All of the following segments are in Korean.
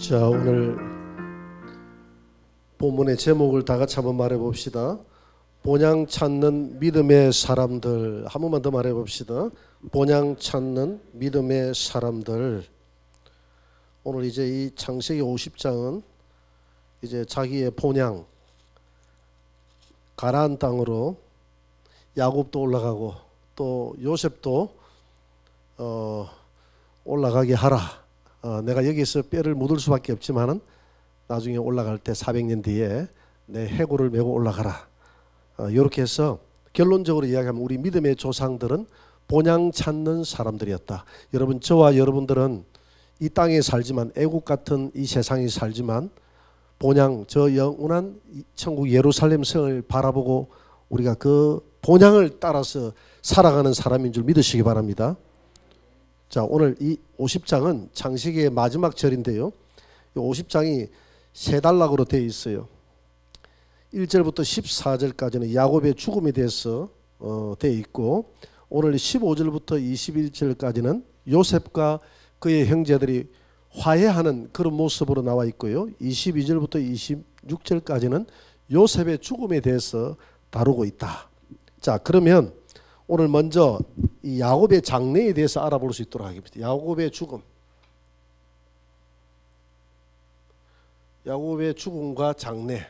자, 오늘 본문의 제목을 다 같이 한번 말해 봅시다. 본향 찾는 믿음의 사람들. 한 번만 더 말해 봅시다. 본향 찾는 믿음의 사람들. 오늘 이제 이 창세기 50장은 이제 자기의 본향 가나안 땅으로 야곱도 올라가고 또 요셉도 올라가게 하라. 내가 여기서 뼈를 묻을 수밖에 없지만은 나중에 올라갈 때 400년 뒤에 내 해골을 메고 올라가라. 이렇게 해서 결론적으로 이야기하면 우리 믿음의 조상들은 본향 찾는 사람들이었다. 여러분, 저와 여러분들은 이 땅에 살지만, 애국 같은 이 세상에 살지만 본향, 저 영원한 천국 예루살렘 성을 바라보고 우리가 그 본향을 따라서 살아가는 사람인 줄 믿으시기 바랍니다. 자, 오늘 이 50장은 창세기의 마지막 절인데요. 이 50장이 세 단락으로 되어 있어요. 1절부터 14절까지는 야곱의 죽음에 대해서 되어 있고, 오늘 15절부터 21절까지는 요셉과 그의 형제들이 화해하는 그런 모습으로 나와 있고요. 22절부터 26절까지는 요셉의 죽음에 대해서 다루고 있다. 자, 그러면 오늘 먼저 이 야곱의 장래에 대해서 알아볼 수 있도록 하겠습니다. 야곱의 죽음. 야곱의 죽음과 장래.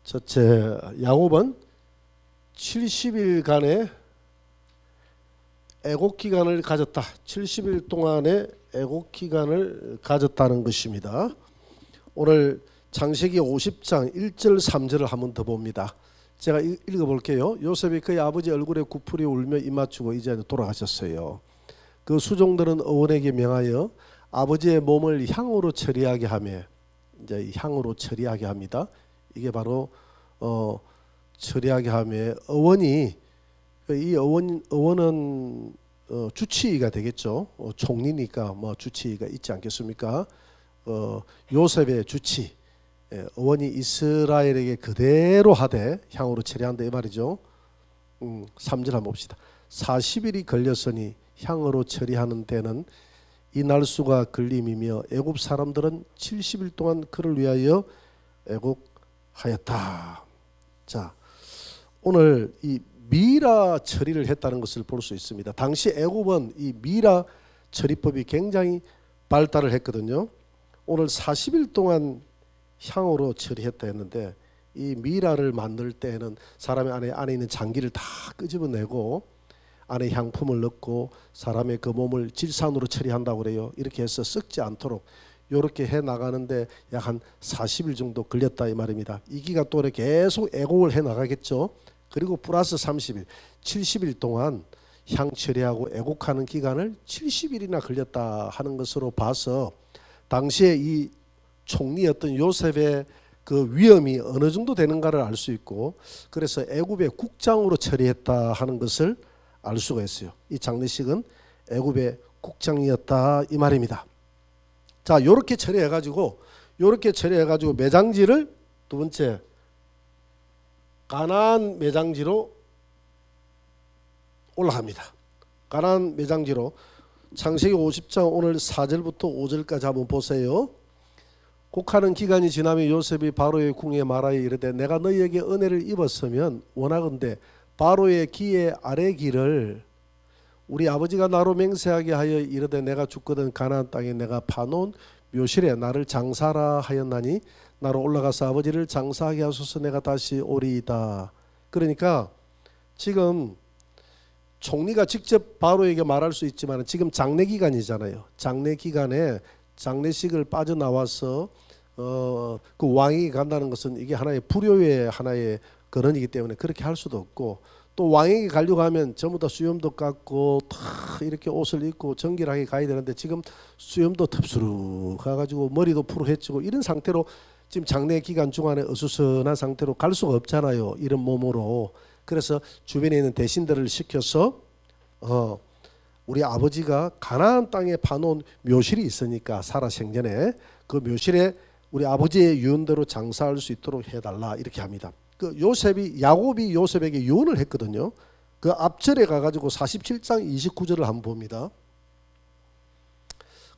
첫째, 야곱은 70일간의 애곡기간을 가졌다. 70일 동안의 애곡기간을 가졌다는 것입니다. 오늘 창세기 50장 1절 3절을 한번 더 봅니다. 제가 읽어볼게요. 요셉이 그의 아버지 얼굴에 굽풀이 울며 입맞추고 이제 돌아가셨어요. 그 수종들은 어원에게 명하여 아버지의 몸을 향으로 처리하게 하며, 이제 향으로 처리하게 합니다. 이게 바로 처리하게 하며, 어원이, 이 어원은 주치의가 되겠죠. 총리니까 뭐 주치의가 있지 않겠습니까? 요셉의 주치. 어원이 이스라엘에게 그대로 하되 향으로 처리한다 이 말이죠. 3절 한번 봅시다. 40일이 걸렸으니 향으로 처리하는 데는 이 날수가 걸림이며 애굽 사람들은 70일 동안 그를 위하여 애곡하였다. 자, 오늘 이 미라 처리를 했다는 것을 볼 수 있습니다. 당시 애굽은 이 미라 처리법이 굉장히 발달을 했거든요. 오늘 40일 동안 향으로 처리했다 했는데, 이 미라를 만들 때에는 사람의 안에 있는 장기를 다 끄집어내고 안에 향품을 넣고 사람의 그 몸을 질산으로 처리한다고 그래요. 이렇게 해서 썩지 않도록 이렇게 해 나가는데 약 한 40일 정도 걸렸다 이 말입니다. 이 기간 동안에 계속 애곡을 해 나가겠죠. 그리고 플러스 30일, 70일 동안 향 처리하고 애곡하는 기간을 70일이나 걸렸다 하는 것으로 봐서 당시에 이 총리였던 요셉의 그 위험이 어느 정도 되는가를 알 수 있고, 그래서 애굽의 국장으로 처리했다 하는 것을 알 수가 있어요. 이 장례식은 애굽의 국장이었다 이 말입니다. 자, 요렇게 처리해가지고 매장지를 두 번째 가나안 매장지로 올라갑니다. 가나안 매장지로 창세기 50장 오늘 4절부터 5절까지 한번 보세요. 곡하는 기간이 지나면 요셉이 바로의 궁에 말하여 이르되 내가 너희에게 은혜를 입었으면 원하건대 바로의 기의 아래 길을 우리 아버지가 나로 맹세하게 하여 이르되 내가 죽거든 가나안 땅에 내가 파놓은 묘실에 나를 장사라 하였나니 나로 올라가서 아버지를 장사하게 하소서 내가 다시 오리이다. 그러니까 지금 총리가 직접 바로에게 말할 수 있지만 지금 장례 기간이잖아요. 장례 기간에 장례식을 빠져나와서 그 왕에게 간다는 것은 이게 하나의 불효의 하나의 근원이기 때문에 그렇게 할 수도 없고, 또 왕에게 가려고 하면 전부 다 수염도 깎고 다 이렇게 옷을 입고 정결하게 가야 되는데 지금 수염도 텁수룩 가가지고 머리도 푸르해지고 이런 상태로 지금 장례 기간 중간에 어수선한 상태로 갈 수가 없잖아요. 이런 몸으로. 그래서 주변에 있는 대신들을 시켜서 우리 아버지가 가나안 땅에 파놓은 묘실이 있으니까 살아생전에 그 묘실에 우리 아버지의 유언대로 장사할 수 있도록 해달라 이렇게 합니다. 그 야곱이 요셉에게 유언을 했거든요. 그 앞절에 가가지고 47장 29절을 한번 봅니다.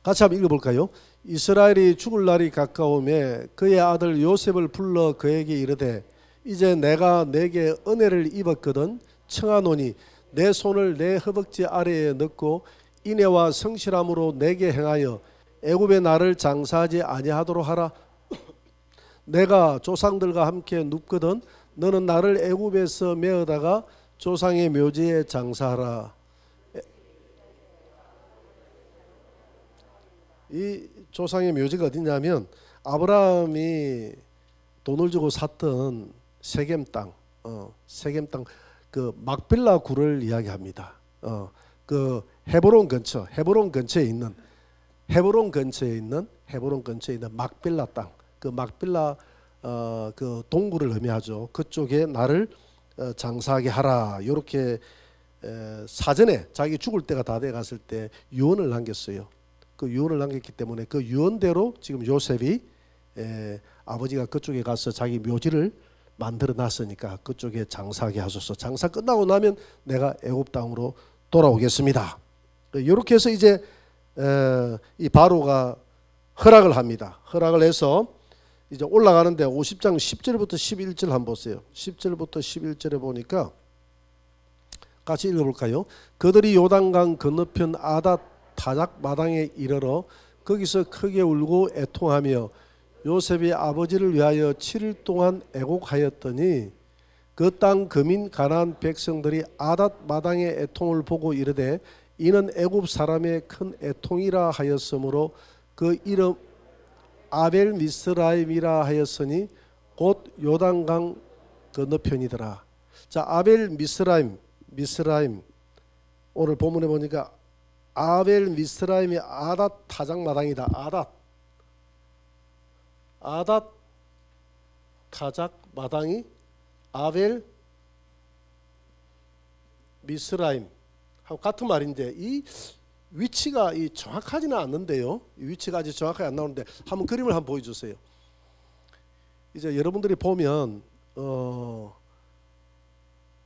같이 한번 읽어볼까요? 이스라엘이 죽을 날이 가까우매 그의 아들 요셉을 불러 그에게 이르되 이제 내가 내게 은혜를 입었거든 청하노니 내 손을 내 허벅지 아래에 넣고 인애와 성실함으로 내게 행하여 애굽에 나를 장사하지 아니하도록 하라. 내가 조상들과 함께 눕거든 너는 나를 애굽에서 메어다가 조상의 묘지에 장사하라. 이 조상의 묘지가 어디냐면 아브라함이 돈을 주고 샀던 세겜 땅, 세겜 땅 그 막빌라 굴을 이야기합니다. 그 헤브론 근처에 있는 막빌라 땅, 그 막빌라 그 동굴을 의미하죠. 그쪽에 나를 장사하게 하라. 이렇게 사전에 자기 죽을 때가 다 돼 갔을 때 유언을 남겼어요. 그 유언을 남겼기 때문에 그 유언대로 지금 요셉이 아버지가 그쪽에 가서 자기 묘지를 만들어 놨으니까 그쪽에 장사하게 하소서. 장사 끝나고 나면 내가 애굽 땅으로 돌아오겠습니다. 이렇게 해서 이제 이 바로가 허락을 합니다. 허락을 해서 이제 올라가는데 50장 10절부터 11절 한번 보세요. 10절부터 11절에 보니까 같이 읽어볼까요? 그들이 요단강 건너편 아닷 다작 마당에 이르러 거기서 크게 울고 애통하며 요셉이 아버지를 위하여 7일 동안 애곡하였더니 그 땅 거민 가나안 백성들이 아닷 마당의 애통을 보고 이르되 이는 애굽 사람의 큰 애통이라 하였으므로 그 이름 아벨 미스라임이라 하였으니 곧 요단강 건너편이더라. 자, 아벨 미스라임 오늘 본문에 보니까 아벨 미스라임이 아닷 타작 마당이다. 아닷 타작 마당이 아벨 미스라임 하고 같은 말인데 이 위치가 정확하지는 않는데요. 이 위치가 아직 정확하게 안 나오는데 한번 그림을 한번 보여주세요. 이제 여러분들이 보면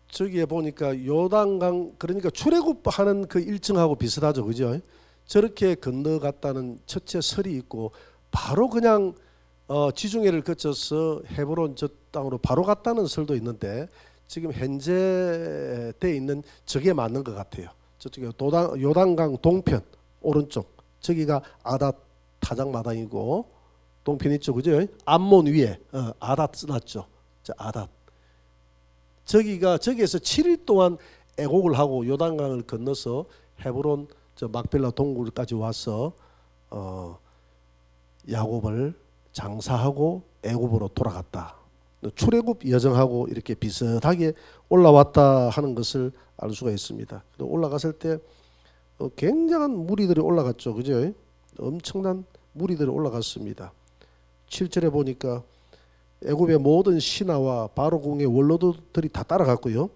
저기에 보니까 요단강 그러니까 출애굽하는 그 일정하고 비슷하죠, 그죠? 저렇게 건너갔다는 첫째 설이 있고 바로 그냥 지중해를 거쳐서 헤브론 저 땅으로 바로 갔다는 설도 있는데 지금 현재 돼 있는 저게 맞는 것 같아요. 저쪽에 요단강 동편 오른쪽 저기가 아닷 타작 마당이고 동편 있죠, 그죠? 암몬 위에 아닷 써놨죠. 저 아닷 저기에서 7일 동안 애곡을 하고 요단강을 건너서 헤브론 저 막벨라 동굴까지 와서 야곱을 장사하고 애굽으로 돌아갔다. 출애굽 여정하고 이렇게 비슷하게 올라왔다 하는 것을 알 수가 있습니다. 올라갔을 때 굉장한 무리들이 올라갔죠, 그죠? 엄청난 무리들이 올라갔습니다. 7절에 보니까 애굽의 모든 신하와 바로 궁의 원로들이 다 따라갔고요.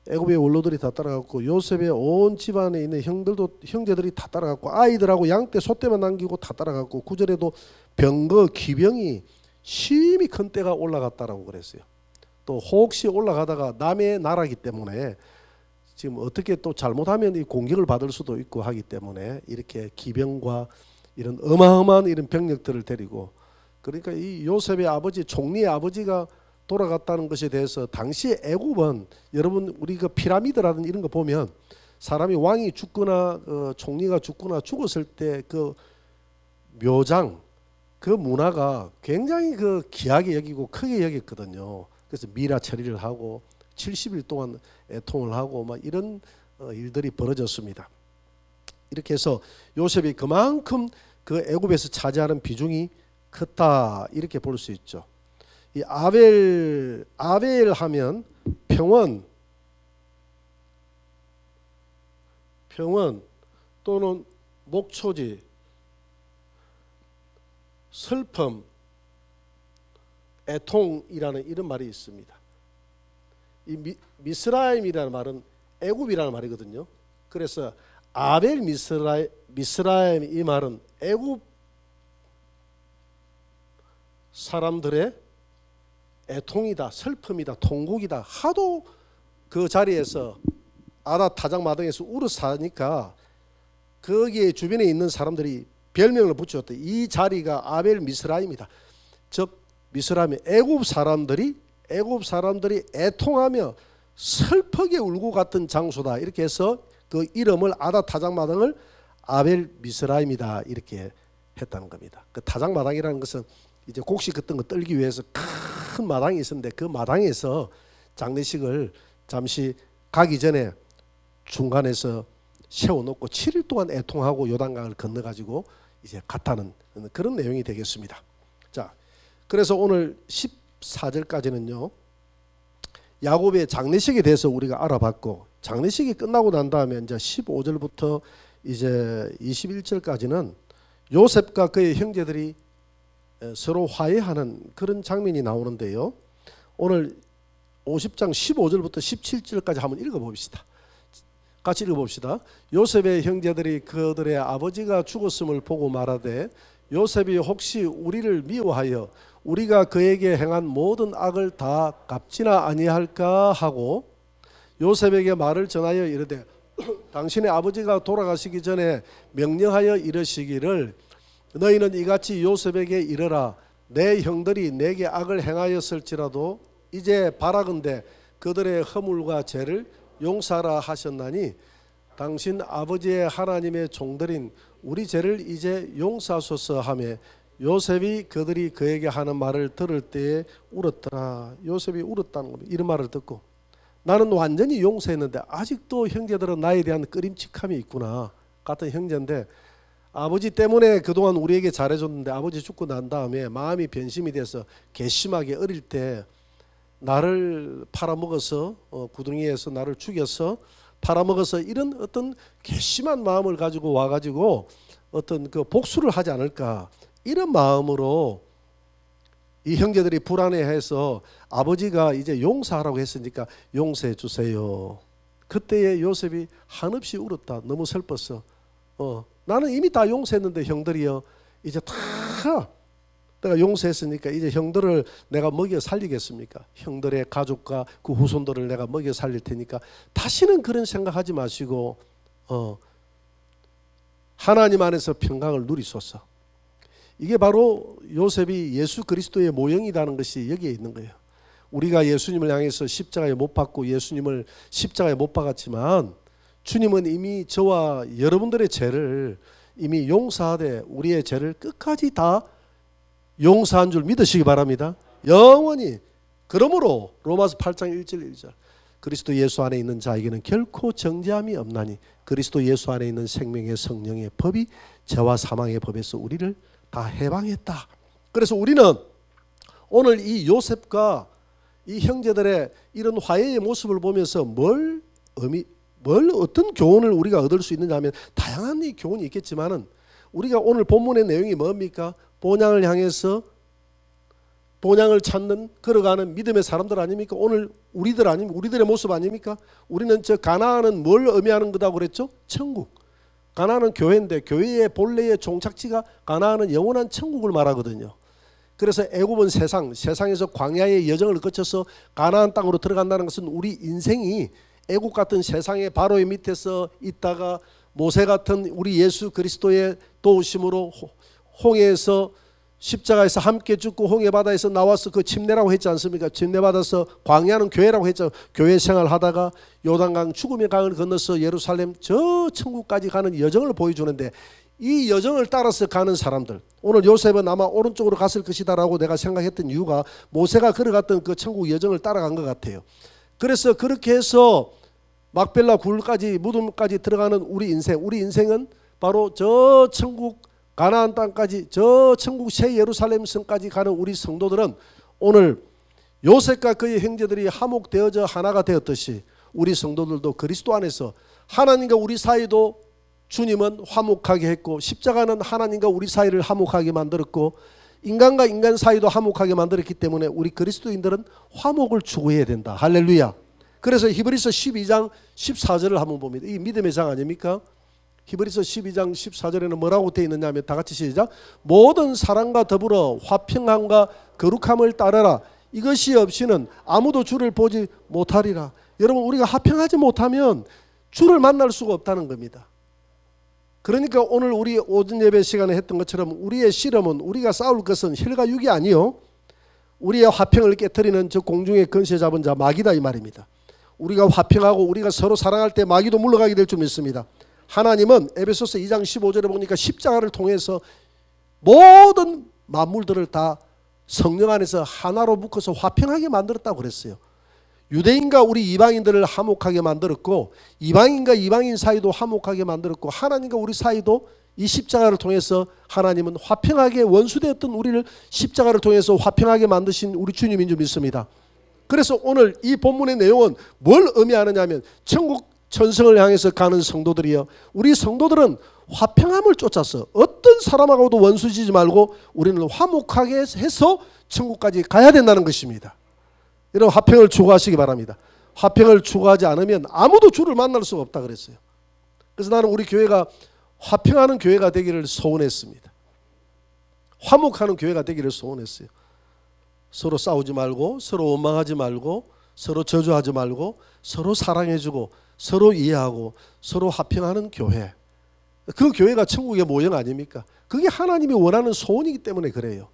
애굽의 원로들이 다 따라갔고 요셉의 온 집안에 있는 형제들이 다 따라갔고 아이들하고 양떼 소떼만 남기고 다 따라갔고 9절에도 병거 기병이 심히 큰 떼가 올라갔다라고 그랬어요. 또 혹시 올라가다가 남의 나라이기 때문에 지금 어떻게 또 잘못하면 이 공격을 받을 수도 있고 하기 때문에 이렇게 기병과 이런 어마어마한 이런 병력들을 데리고 그러니까 이 요셉의 아버지 총리의 아버지가 돌아갔다는 것에 대해서 당시 애굽은 여러분 우리 그 피라미드라든지 이런 거 보면 사람이 왕이 죽거나 총리가 죽거나 죽었을 때 그 묘장 그 문화가 굉장히 그 귀하게 여기고 크게 여겼거든요. 그래서 미라 처리를 하고 70일 동안 애통을 하고 막 이런 일들이 벌어졌습니다. 이렇게 해서 요셉이 그만큼 그 애굽에서 차지하는 비중이 컸다 이렇게 볼 수 있죠. 이 아벨 하면 평원 또는 목초지, 슬픔, 애통이라는 이런 말이 있습니다. 이 미스라임이라는 말은 애굽이라는 말이거든요. 그래서 아벨 미스라임 이 말은 애굽 사람들의 애통이다, 슬픔이다, 통곡이다. 하도 그 자리에서 아닷 타작 마당에서 울어 사니까 거기에 주변에 있는 사람들이 별명을 붙였대. 이 자리가 아벨 미스라입니다. 즉 미스라임의 애굽 사람들이 애통하며 슬프게 울고 갔던 장소다. 이렇게 해서 그 이름을 아다 타작마당을 아벨 미스라임이다 이렇게 했다는 겁니다. 그 타작마당이라는 것은 이제 곡식 같은 거 떨기 위해서 큰 마당이 있었는데 그 마당에서 장례식을 잠시 가기 전에 중간에서 세워놓고 7일 동안 애통하고 요단강을 건너가지고 이제 갔다는 그런 내용이 되겠습니다. 자, 그래서 오늘 14절까지는요 야곱의 장례식에 대해서 우리가 알아봤고, 장례식이 끝나고 난 다음에 이제 15절부터 이제 21절까지는 요셉과 그의 형제들이 서로 화해하는 그런 장면이 나오는데요. 오늘 50장 15절부터 17절까지 한번 읽어봅시다. 같이 읽어봅시다. 요셉의 형제들이 그들의 아버지가 죽었음을 보고 말하되 요셉이 혹시 우리를 미워하여 우리가 그에게 행한 모든 악을 다 갚지나 아니할까 하고 요셉에게 말을 전하여 이르되 당신의 아버지가 돌아가시기 전에 명령하여 이르시기를 너희는 이같이 요셉에게 이르라. 내 형들이 내게 악을 행하였을지라도 이제 바라건대 그들의 허물과 죄를 용서하라 하셨나니 당신 아버지의 하나님의 종들인 우리 죄를 이제 용서하소서 하며 요셉이 그들이 그에게 하는 말을 들을 때에 울었더라. 요셉이 울었다는 겁니다. 이런 말을 듣고 나는 완전히 용서했는데 아직도 형제들은 나에 대한 꺼림칙함이 있구나. 같은 형제인데 아버지 때문에 그동안 우리에게 잘해줬는데 아버지 죽고 난 다음에 마음이 변심이 돼서 괘씸하게 어릴 때 나를 팔아먹어서 구덩이에서 나를 죽여서 팔아먹어서 이런 어떤 괘씸한 마음을 가지고 와가지고 어떤 그 복수를 하지 않을까, 이런 마음으로 이 형제들이 불안해해서 아버지가 이제 용서하라고 했으니까 용서해 주세요. 그때에 요셉이 한없이 울었다. 너무 슬펐어. 나는 이미 다 용서했는데 형들이요 이제 다 내가 용서했으니까 이제 형들을 내가 먹여 살리겠습니까? 형들의 가족과 그 후손들을 내가 먹여 살릴 테니까 다시는 그런 생각하지 마시고 하나님 안에서 평강을 누리소서. 이게 바로 요셉이 예수 그리스도의 모형이라는 것이 여기에 있는 거예요. 우리가 예수님을 향해서 십자가에 못 박고 예수님을 십자가에 못 박았지만 주님은 이미 저와 여러분들의 죄를 이미 용서하되 우리의 죄를 끝까지 다 용서한 줄 믿으시기 바랍니다. 영원히. 그러므로 로마서 8장 1절 1절 그리스도 예수 안에 있는 자에게는 결코 정죄함이 없나니 그리스도 예수 안에 있는 생명의 성령의 법이 죄와 사망의 법에서 우리를 다 해방했다. 그래서 우리는 오늘 이 요셉과 이 형제들의 이런 화해의 모습을 보면서 뭘 어떤 교훈을 우리가 얻을 수 있느냐 하면 다양한 이 교훈이 있겠지만은 우리가 오늘 본문의 내용이 뭡니까? 본향을 향해서 본향을 찾는 걸어가는 믿음의 사람들 아닙니까? 오늘 우리들 아닙니까? 우리들의 모습 아닙니까? 우리는 저 가나안은 뭘 의미하는 거다고 그랬죠? 천국. 가나안은 교회인데 교회의 본래의 종착지가 가나안은 영원한 천국을 말하거든요. 그래서 애굽은 세상에서 광야의 여정을 거쳐서 가나안 땅으로 들어간다는 것은 우리 인생이 애국 같은 세상의 바로의 밑에서 있다가 모세 같은 우리 예수 그리스도의 도우심으로 홍해에서 십자가에서 함께 죽고 홍해 바다에서 나와서 그 침례라고 했지 않습니까? 침례 받아서 광야는 교회라고 했죠. 교회 생활하다가 요단강 죽음의 강을 건너서 예루살렘 저 천국까지 가는 여정을 보여주는데 이 여정을 따라서 가는 사람들, 오늘 요셉은 아마 오른쪽으로 갔을 것이다라고 내가 생각했던 이유가 모세가 걸어갔던 그 천국 여정을 따라간 것 같아요. 그래서 그렇게 해서 막벨라 굴까지 무덤까지 들어가는 우리 인생은 바로 저 천국 가나안 땅까지 저 천국 새 예루살렘 성까지 가는 우리 성도들은 오늘 요셉과 그의 형제들이 화목되어져 하나가 되었듯이 우리 성도들도 그리스도 안에서 하나님과 우리 사이도 주님은 화목하게 했고 십자가는 하나님과 우리 사이를 화목하게 만들었고 인간과 인간 사이도 화목하게 만들었기 때문에 우리 그리스도인들은 화목을 추구해야 된다. 할렐루야. 그래서 히브리서 12장 14절을 한번 봅니다. 이 믿음의 장 아닙니까? 히브리서 12장 14절에는 뭐라고 되어 있느냐 하면 다 같이 시작. 모든 사랑과 더불어 화평함과 거룩함을 따르라. 이것이 없이는 아무도 주를 보지 못하리라. 여러분 우리가 화평하지 못하면 주를 만날 수가 없다는 겁니다. 그러니까 오늘 우리 오전 예배 시간에 했던 것처럼 우리의 실험은, 우리가 싸울 것은 혈과 육이 아니요 우리의 화평을 깨뜨리는 저 공중의 권세 잡은 자 마귀다 이 말입니다. 우리가 화평하고 우리가 서로 사랑할 때 마귀도 물러가게 될 줄 믿습니다. 하나님은 에베소서 2장 15절에 보니까 십자가를 통해서 모든 만물들을 다 성령 안에서 하나로 묶어서 화평하게 만들었다고 그랬어요. 유대인과 우리 이방인들을 화목하게 만들었고, 이방인과 이방인 사이도 화목하게 만들었고, 하나님과 우리 사이도 이 십자가를 통해서 하나님은 화평하게, 원수되었던 우리를 십자가를 통해서 화평하게 만드신 우리 주님인 줄 믿습니다. 그래서 오늘 이 본문의 내용은 뭘 의미하느냐면, 천국 천성을 향해서 가는 성도들이요, 우리 성도들은 화평함을 쫓아서 어떤 사람하고도 원수지지 말고 우리는 화목하게 해서 천국까지 가야 된다는 것입니다. 여러분, 화평을 추구하시기 바랍니다. 화평을 추구하지 않으면 아무도 주를 만날 수가 없다 그랬어요. 그래서 나는 우리 교회가 화평하는 교회가 되기를 소원했습니다. 화목하는 교회가 되기를 소원했어요. 서로 싸우지 말고, 서로 원망하지 말고, 서로 저주하지 말고, 서로 사랑해주고, 서로 이해하고, 서로 화평하는 교회. 그 교회가 천국의 모형 아닙니까? 그게 하나님이 원하는 소원이기 때문에 그래요.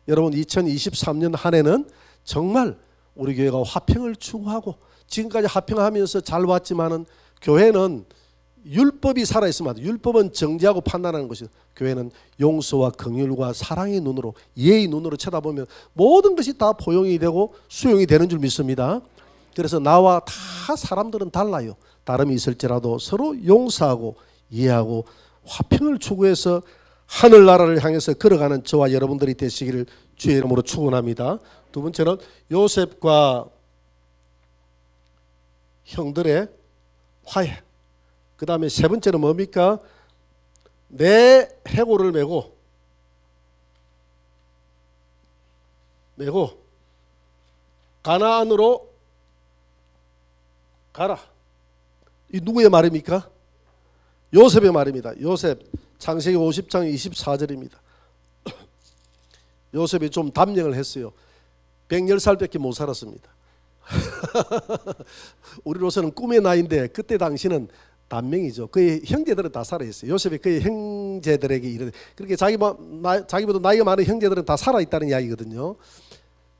여러분, 2023년 한 해는 정말 우리 교회가 화평을 추구하고, 지금까지 화평하면서 잘 왔지만은 교회는 율법이 살아있으면, 율법은 정죄하고 판단하는 것이, 교회는 용서와 긍휼과 사랑의 눈으로, 예의 눈으로 쳐다보면 모든 것이 다 포용이 되고 수용이 되는 줄 믿습니다. 그래서 나와 다 사람들은 달라요. 다름이 있을지라도 서로 용서하고 이해하고 화평을 추구해서 하늘나라를 향해서 걸어가는 저와 여러분들이 되시기를 주의 이름으로 축원합니다. 두 번째는 요셉과 형들의 화해. 그 다음에 세 번째는 뭡니까? 내 해골을 메고 가나안으로 가라. 이 누구의 말입니까? 요셉의 말입니다. 요셉, 창세기 50장 24절입니다. 요셉이 좀 담령을 했어요. 110살밖에 못 살았습니다. 우리로서는 꿈의 나이인데 그때 당시는 단명이죠. 그의 형제들은 다 살아있어요. 요셉이 그의 형제들에게 이르되, 그렇게 자기보다 나이가 많은 형제들은 다 살아있다는 이야기거든요.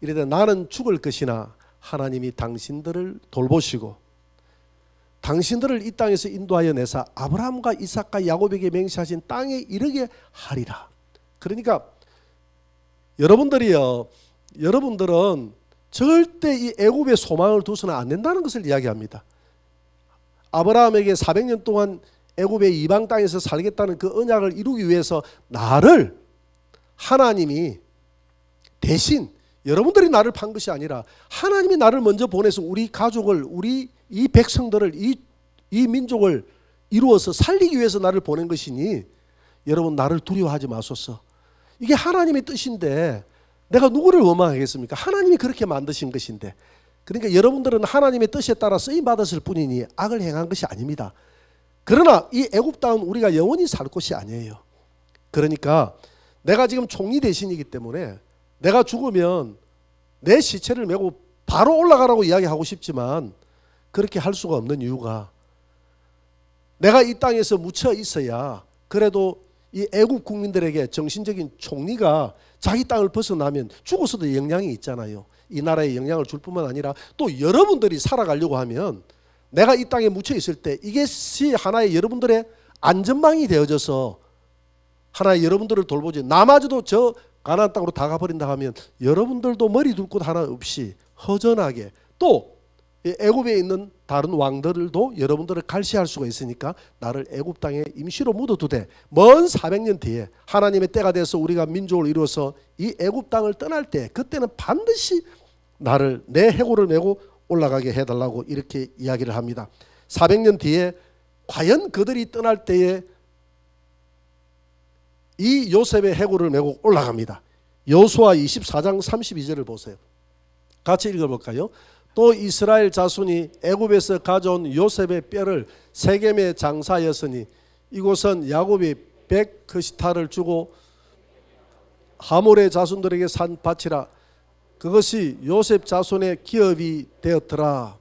이르되 나는 죽을 것이나 하나님이 당신들을 돌보시고 당신들을 이 땅에서 인도하여 내사 아브라함과 이삭과 야곱에게 맹세하신 땅에 이르게 하리라. 그러니까 여러분들은 절대 이 애굽의 소망을 두서는 안 된다는 것을 이야기합니다. 아브라함에게 400년 동안 애굽의 이방 땅에서 살겠다는 그 언약을 이루기 위해서 나를 하나님이 대신, 여러분들이 나를 판 것이 아니라 하나님이 나를 먼저 보내서 우리 가족을, 우리 이 백성들을, 이 민족을 이루어서 살리기 위해서 나를 보낸 것이니 여러분 나를 두려워하지 마소서. 이게 하나님의 뜻인데 내가 누구를 원망하겠습니까? 하나님이 그렇게 만드신 것인데. 그러니까 여러분들은 하나님의 뜻에 따라 쓰임 받았을 뿐이니 악을 행한 것이 아닙니다. 그러나 이 애굽 땅은 우리가 영원히 살 곳이 아니에요. 그러니까 내가 지금 총리 대신이기 때문에 내가 죽으면 내 시체를 메고 바로 올라가라고 이야기하고 싶지만 그렇게 할 수가 없는 이유가, 내가 이 땅에서 묻혀 있어야 그래도 이 애국 국민들에게 정신적인 총리가 자기 땅을 벗어나면 죽어서도 영향이 있잖아요. 이 나라에 영향을 줄 뿐만 아니라 또 여러분들이 살아가려고 하면 내가 이 땅에 묻혀 있을 때 이것이 하나의 여러분들의 안전망이 되어져서 하나의 여러분들을 돌보지, 나마저도 저 가나안 땅으로 다 가버린다 하면 여러분들도 머리 둘 곳 하나 없이 허전하게, 또 애굽에 있는 다른 왕들도 여러분들을 갈시할 수가 있으니까 나를 애굽 땅에 임시로 묻어두되 먼 400년 뒤에 하나님의 때가 돼서 우리가 민족을 이루어서 이 애굽 땅을 떠날 때 그때는 반드시 나를 내 해골을 메고 올라가게 해달라고 이렇게 이야기를 합니다. 400년 뒤에 과연 그들이 떠날 때에 이 요셉의 해골을 메고 올라갑니다. 여호수아 24장 32절을 보세요. 같이 읽어볼까요? 또 이스라엘 자손이 애굽에서 가져온 요셉의 뼈를 세겜에 장사하였으니 이곳은 야곱이 100크시타를 주고 하몰의 자손들에게 산 밭이라. 그것이 요셉 자손의 기업이 되었더라.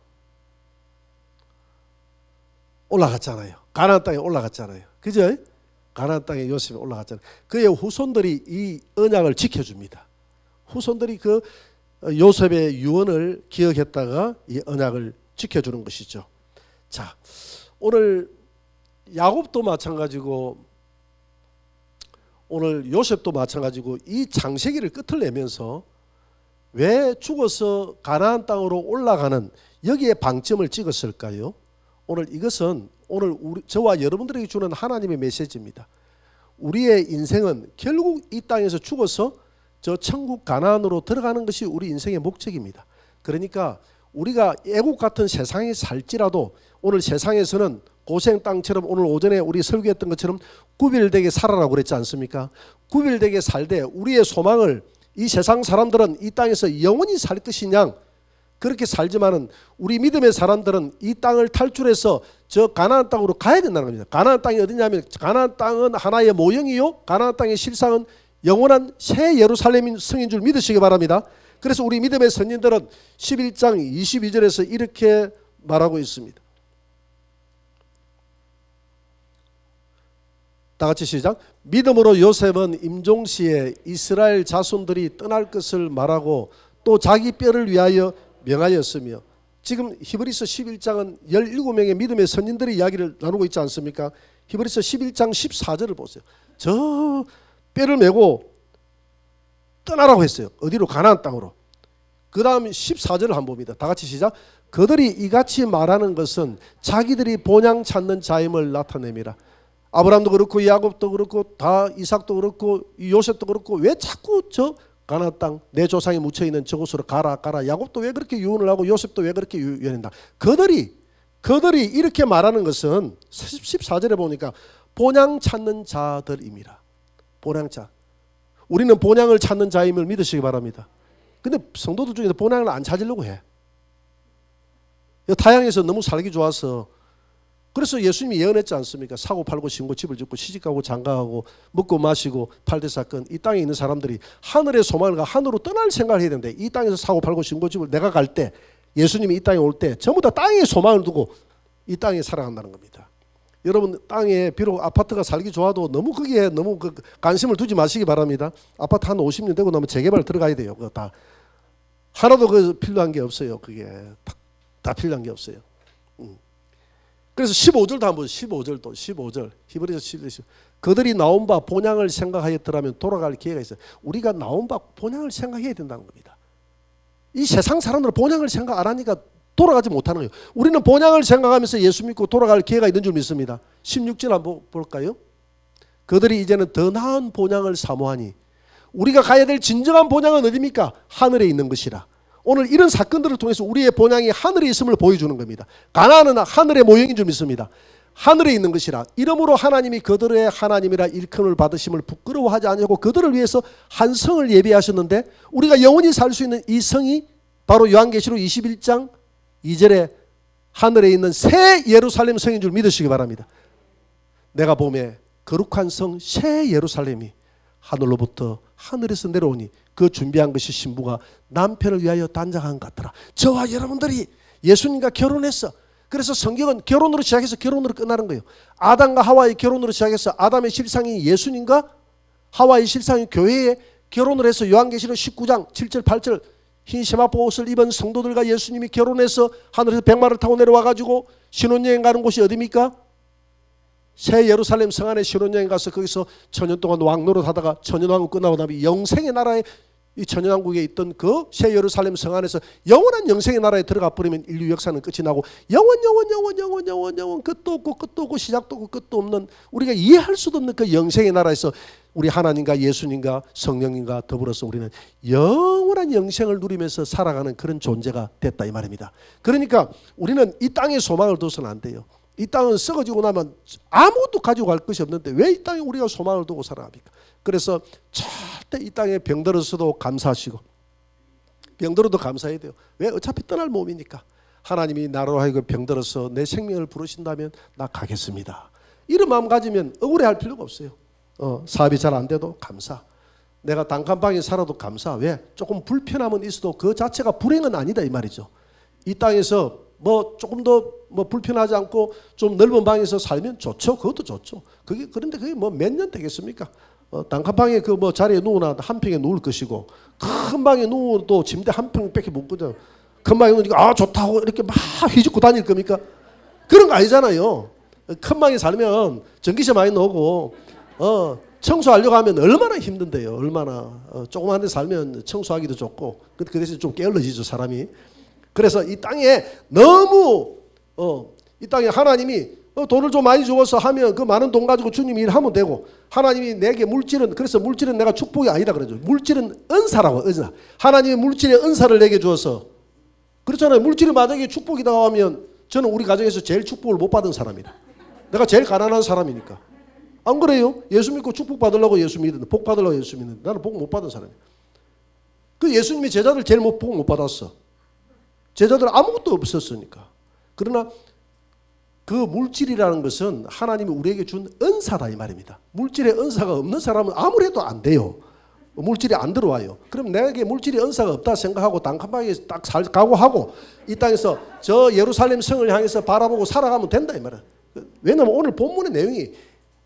올라갔잖아요. 가나안 땅에 올라갔잖아요. 그죠? 가나안 땅에 요셉이 올라갔잖아요. 그의 후손들이 이 언약을 지켜줍니다. 후손들이 그 요셉의 유언을 기억했다가 이 언약을 지켜주는 것이죠. 자, 오늘 야곱도 마찬가지고 오늘 요셉도 마찬가지고 이 창세기를 끝을 내면서 왜 죽어서 가나안 땅으로 올라가는 여기에 방점을 찍었을까요? 오늘 이것은 오늘 저와 여러분들에게 주는 하나님의 메시지입니다. 우리의 인생은 결국 이 땅에서 죽어서 저 천국 가나안으로 들어가는 것이 우리 인생의 목적입니다. 그러니까 우리가 애국 같은 세상에 살지라도 오늘 세상에서는 고생 땅처럼 오늘 오전에 우리 설교했던 것처럼 구별되게 살아라고 그랬지 않습니까? 구별되게 살되 우리의 소망을 이 세상 사람들은 이 땅에서 영원히 살 것이냐 그렇게 살지만은 우리 믿음의 사람들은 이 땅을 탈출해서 저 가나안 땅으로 가야 된다는 겁니다. 가나안 땅이 어디냐면 가나안 땅은 하나의 모형이요 가나안 땅의 실상은 영원한 새 예루살렘 성인 줄 믿으시기 바랍니다. 그래서 우리 믿음의 선진들은 11장 22절에서 이렇게 말하고 있습니다. 다 같이 시작. 믿음으로 요셉은 임종시에 이스라엘 자손들이 떠날 것을 말하고 또 자기 뼈를 위하여 명하였으며, 지금 히브리서 11장은 17명의 믿음의 선진들의 이야기를 나누고 있지 않습니까? 히브리서 11장 14절을 보세요. 저 뼈를 메고 떠나라고 했어요. 어디로? 가나안 땅으로. 그 다음 14절을 한번 봅니다. 다 같이 시작. 그들이 이같이 말하는 것은 자기들이 본향 찾는 자임을 나타내미라. 아브라함도 그렇고 야곱도 그렇고 다 이삭도 그렇고 요셉도 그렇고 왜 자꾸 저 가나안 땅 내 조상이 묻혀있는 저곳으로 가라 야곱도 왜 그렇게 유언을 하고 요셉도 왜 그렇게 유언했나. 그들이 이렇게 말하는 것은 14절에 보니까 본향 찾는 자들임이라. 본향자. 우리는 본향을 찾는 자임을 믿으시기 바랍니다. 근데 성도들 중에서 본향을 안 찾으려고 해. 타향에서 너무 살기 좋아서. 그래서 예수님이 예언했지 않습니까? 사고 팔고 신고 집을 짓고 시집가고 장가가고 먹고 마시고 팔대 사건. 이 땅에 있는 사람들이 하늘의 소망을 가 하늘로 떠날 생각을 해야 되는데, 이 땅에서 사고 팔고 신고 집을 내가 갈 때, 예수님이 이 땅에 올 때 전부 다 땅에 소망을 두고 이 땅에 살아간다는 겁니다. 여러분, 땅에 비록 아파트가 살기 좋아도 너무 거기에 너무 관심을 두지 마시기 바랍니다. 아파트 한 50년 되고 나면 재개발 들어가야 돼요. 그거 다 하나도 그 필요한 게 없어요. 그게 다 필요한 게 없어요. 그래서 15절도 한번 15절 히브리서 11절 그들이 나온 바 본향을 생각하였더라면 돌아갈 기회가 있어요. 우리가 나온 바 본향을 생각해야 된다는 겁니다. 이 세상 사람들은 본향을 생각 안 하니까 돌아가지 못하는 거예요. 우리는 본향을 생각하면서 예수 믿고 돌아갈 기회가 있는 줄 믿습니다. 16절 한번 볼까요? 그들이 이제는 더 나은 본향을 사모하니, 우리가 가야 될 진정한 본향은 어디입니까? 하늘에 있는 것이라. 오늘 이런 사건들을 통해서 우리의 본향이 하늘에 있음을 보여주는 겁니다. 가나안은 하늘의 모형인 줄 믿습니다. 하늘에 있는 것이라. 이러므로 하나님이 그들의 하나님이라 일컬음을 받으심을 부끄러워하지 않으시고 그들을 위해서 한 성을 예비하셨는데, 우리가 영원히 살 수 있는 이 성이 바로 요한계시록 21장 2절에 하늘에 있는 새 예루살렘 성인 줄 믿으시기 바랍니다. 내가 봄에 거룩한 성 새 예루살렘이 하늘로부터 하늘에서 내려오니 그 준비한 것이 신부가 남편을 위하여 단장한 것 같더라. 저와 여러분들이 예수님과 결혼했어. 그래서 성경은 결혼으로 시작해서 결혼으로 끝나는 거예요. 아담과 하와의 결혼으로 시작해서 아담의 실상이 예수님과 하와의 실상이 교회에 결혼을 해서 요한계시록 19장 7절 8절 흰 세마포 옷을 입은 성도들과 예수님이 결혼해서 하늘에서 백마를 타고 내려와가지고 신혼여행 가는 곳이 어디입니까? 새 예루살렘 성 안에 신혼여행 가서 거기서 천년 동안 왕노릇 하다가 천년왕국 끝나고 나면 영생의 나라에, 이 천년왕국에 있던 그 새 예루살렘 성 안에서 영원한 영생의 나라에 들어가 버리면 인류 역사는 끝이 나고 영원 끝도 없고 시작도 없고 끝도 없는, 우리가 이해할 수도 없는 그 영생의 나라에서 우리 하나님과 예수님과 성령님과 더불어서 우리는 영원한 영생을 누리면서 살아가는 그런 존재가 됐다 이 말입니다. 그러니까 우리는 이 땅에 소망을 둬서는 안 돼요. 이 땅은 썩어지고 나면 아무것도 가지고 갈 것이 없는데 왜 이 땅에 우리가 소망을 두고 살아갑니까? 그래서 절대 이 땅에 병들어서도 감사하시고 병들어도 감사해야 돼요. 왜? 어차피 떠날 몸이니까. 하나님이 나로 하여금 병들어서 내 생명을 부르신다면 나 가겠습니다. 이런 마음 가지면 억울해할 필요가 없어요. 사업이 잘 안 돼도 감사. 내가 단칸방에 살아도 감사. 왜? 조금 불편함은 있어도 그 자체가 불행은 아니다 이 말이죠. 이 땅에서 뭐 조금 더 뭐 불편하지 않고 좀 넓은 방에서 살면 좋죠. 그것도 좋죠. 그런데 그게 뭐 몇 년 되겠습니까? 단칸방에 그 뭐 자리에 누우나 한 평에 누울 것이고 큰 방에 누워도 침대 한 평밖에 못 거든. 큰 방에 누우니까 아 좋다고 이렇게 막 휘젓고 다닐 겁니까? 그런 거 아니잖아요. 큰 방에 살면 전기세 많이 나오고 청소하려고 하면 얼마나 힘든데요. 얼마나 조그만 데 살면 청소하기도 좋고 그 대신 좀 게을러지죠 사람이. 그래서 이 땅에 너무 이 땅에 하나님이 돈을 좀 많이 주어서 하면 그 많은 돈 가지고 주님이 일하면 되고 하나님이 내게 물질은 그래서 물질은 내가 축복이 아니다 그러죠. 물질은 은사라고 은사. 하나님이 물질의 은사를 내게 주어서 그렇잖아요. 물질이 만약에 축복이다 하면 저는 우리 가정에서 제일 축복을 못 받은 사람이다. 내가 제일 가난한 사람이니까. 안 그래요? 예수 믿고 축복 받으려고 예수 믿는데 복 받으려고 예수 믿는데 나는 복 못 받은 사람이야. 그 예수님이 제자들 제일 복 못 받았어. 제자들 아무것도 없었으니까. 그러나 그 물질이라는 것은 하나님이 우리에게 준 은사다 이 말입니다. 물질의 은사가 없는 사람은 아무래도 안 돼요. 물질이 안 들어와요. 그럼 내게 물질의 은사가 없다 생각하고 단칸방에 딱 살고 하고 이 땅에서 저 예루살렘 성을 향해서 바라보고 살아가면 된다 이 말이야. 왜냐하면 오늘 본문의 내용이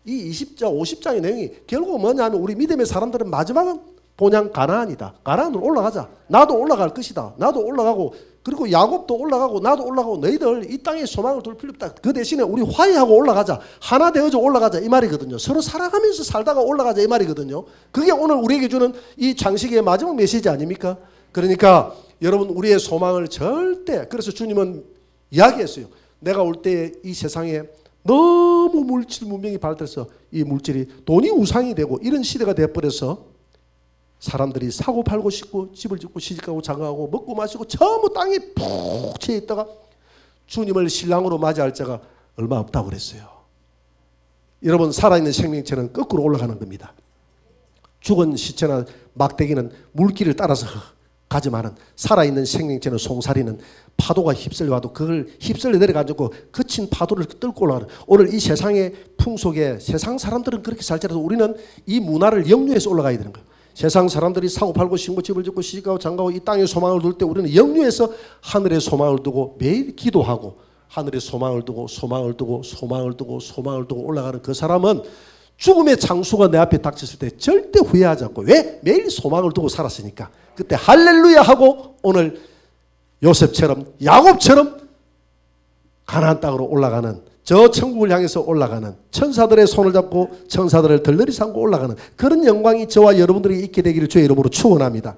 이 20장 50장의 내용이 결국 뭐냐면 우리 믿음의 사람들은 마지막은 본향 가나안이다. 가나안으로 올라가자. 나도 올라갈 것이다. 나도 올라가고 그리고 야곱도 올라가고 나도 올라가고 너희들 이 땅에 소망을 둘 필요 없다. 그 대신에 우리 화해하고 올라가자. 하나 되어져 올라가자 이 말이거든요. 서로 살아가면서 살다가 올라가자 이 말이거든요. 그게 오늘 우리에게 주는 이 장식의 마지막 메시지 아닙니까? 그러니까 여러분 우리의 소망을 절대 그래서 주님은 이야기했어요. 내가 올 때 이 세상에 너무 물질 문명이 발달해서 이 물질이 돈이 우상이 되고 이런 시대가 되어버려서 사람들이 사고 팔고 싶고 집을 짓고 시집가고 장가가고 먹고 마시고 전부 땅에 푹 채 있다가 주님을 신랑으로 맞이할 자가 얼마 없다고 그랬어요. 여러분 살아있는 생명체는 거꾸로 올라가는 겁니다. 죽은 시체나 막대기는 물길을 따라서 가지만은 살아있는 생명체는 송사리는 파도가 휩쓸려와도 그걸 휩쓸려 내려가지고 거친 파도를 뚫고 올라가는 오늘 이 세상의 풍속에 세상 사람들은 그렇게 살지라도 우리는 이 문화를 영유해서 올라가야 되는 거예요. 세상 사람들이 사고 팔고 신고 집을 짓고 시집가고 장가고 이 땅에 소망을 둘 때 우리는 영유해서 하늘에 소망을 두고 매일 기도하고 하늘에 소망을 두고 소망을 두고 소망을 두고 소망을 두고 올라가는 그 사람은 죽음의 장수가 내 앞에 닥쳤을 때 절대 후회하지 않고 왜? 매일 소망을 두고 살았으니까 그때 할렐루야 하고 오늘 요셉처럼 야곱처럼 가나안 땅으로 올라가는 저 천국을 향해서 올라가는 천사들의 손을 잡고 천사들을 들러리 삼고 올라가는 그런 영광이 저와 여러분들에게 있게 되기를 주의 이름으로 축원합니다.